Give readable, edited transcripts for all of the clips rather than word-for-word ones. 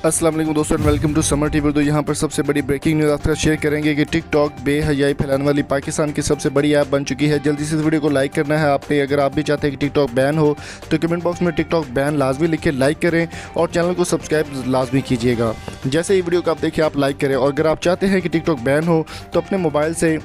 अस्सलाम वालेकुम दोस्तों and welcome to Samar TV. तो यहाँ पर सबसे बड़ी ब्रेकिंग न्यूज़ आपके साथ शेयर करेंगे कि टिकटॉक बेहयाई फैलाने वाली पाकिस्तान की सबसे बड़ी ऐप बन चुकी है। जल्दी से इस वीडियो को लाइक करना है आपने। अगर आप भी चाहते हैं कि टिकटॉक बैन हो तो कमेंट बॉक्स में टिकटॉक बैन लाजमी लिखे, लाइक करें और चैनल को सब्सक्राइब लाजमी कीजिएगा। जैसे ही वीडियो को आप देखिए आप लाइक करें। और अगर आप चाहते हैं कि टिकटॉक बैन हो तो अपने मोबाइल से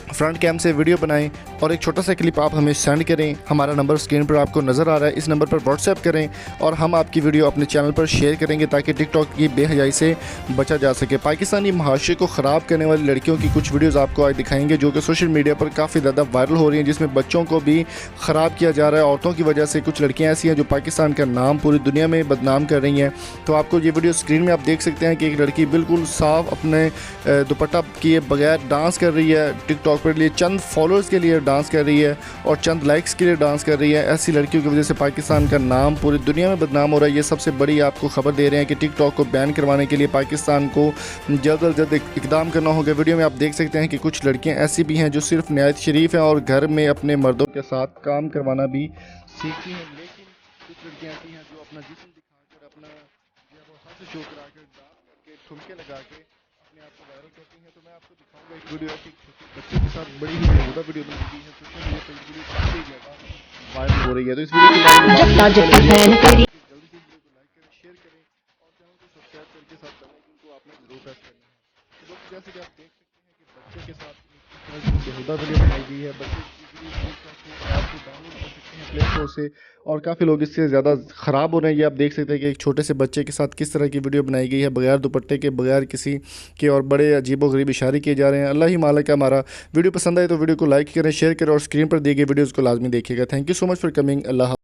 फ्रंट कैम से वीडियो बनाएं और एक छोटा सा क्लिप आप हमें सेंड करें। हमारा नंबर स्क्रीन पर आपको नज़र आ रहा है, इस नंबर पर व्हाट्सएप करें और हम आपकी वीडियो अपने चैनल पर शेयर करेंगे ताकि टिकटॉक की बेहयाई से बचा जा सके। पाकिस्तानी मुआशरे को ख़राब करने वाली लड़कियों की कुछ वीडियोज़ आपको आज दिखाएंगे जो कि सोशल मीडिया पर काफ़ी ज़्यादा वायरल हो रही हैं, जिसमें बच्चों को भी ख़राब किया जा रहा है। औरतों की वजह से कुछ लड़कियाँ ऐसी हैं जो पाकिस्तान का नाम पूरी दुनिया में बदनाम कर रही हैं। तो आपको ये वीडियो स्क्रीन में आप देख सकते हैं कि एक लड़की बिल्कुल साफ अपने दुपट्टा किए बगैर डांस कर रही है टिकटॉक पर लिए, चंद फॉलोअर्स के लिए डांस कर रही है और चंद लाइक्स के लिए डांस कर रही है। ऐसी लड़कियों की वजह से पाकिस्तान का नाम पूरी दुनिया में बदनाम हो रहा है। ये सबसे बड़ी आपको खबर दे रहे हैं कि टिकटॉक को बैन करवाने के लिए पाकिस्तान को जल्द से जल्द इकदाम करना होगा। वीडियो में आप देख सकते हैं कि कुछ लड़कियां ऐसी भी हैं जो सिर्फ नहायत शरीफ हैं और घर में अपने मर्दों के साथ काम करवाना भी सीखती हैं, लेकिन कुछ लड़कियां ऐसी हैं जो अपना जिस्म दिखाकर अपना जो है वो हाथ शो कराकर डांस करके ठुमके लगा के अपने आप को वायरल करती हैं। तो मैं आपको दिखाऊंगा एक वीडियो है कि छोटे बच्चे के साथ बड़ी ही बेहुदा वीडियो बनी हुई है। सोशल मीडिया पर वीडियो काफ़ी ज़्यादा वायरल हो रही है। तो इस वीडियो को जल्दी से वीडियो को लाइक करें, शेयर करें और चैनल को सब्सक्राइब करके साथ बेल आइकन को आपने जरूर प्रेस करना है। तो दोस्तों जैसे कि आप देख सकते हैं कि बच्चे के साथ बेहुदा वीडियो बनाई गई है। बच्चे की वीडियो आपको डाउनलोड कर सकते हैं प्ले स्टोर से और काफ़ी लोग इससे ज़्यादा ख़राब हो रहे हैं। ये आप देख सकते हैं कि एक छोटे से बच्चे के साथ किस तरह की वीडियो बनाई गई है, बगैर दुपट्टे के, बगैर किसी के, और बड़े अजीबोगरीब इशारे किए जा रहे हैं। अल्लाह ही मालिक है हमारा। वीडियो पसंद आए तो वीडियो को लाइक करें, शेयर करें और स्क्रीन पर दिए गए वीडियोज़ को लाजमी देखिएगा। Thank you so much for coming. Allah.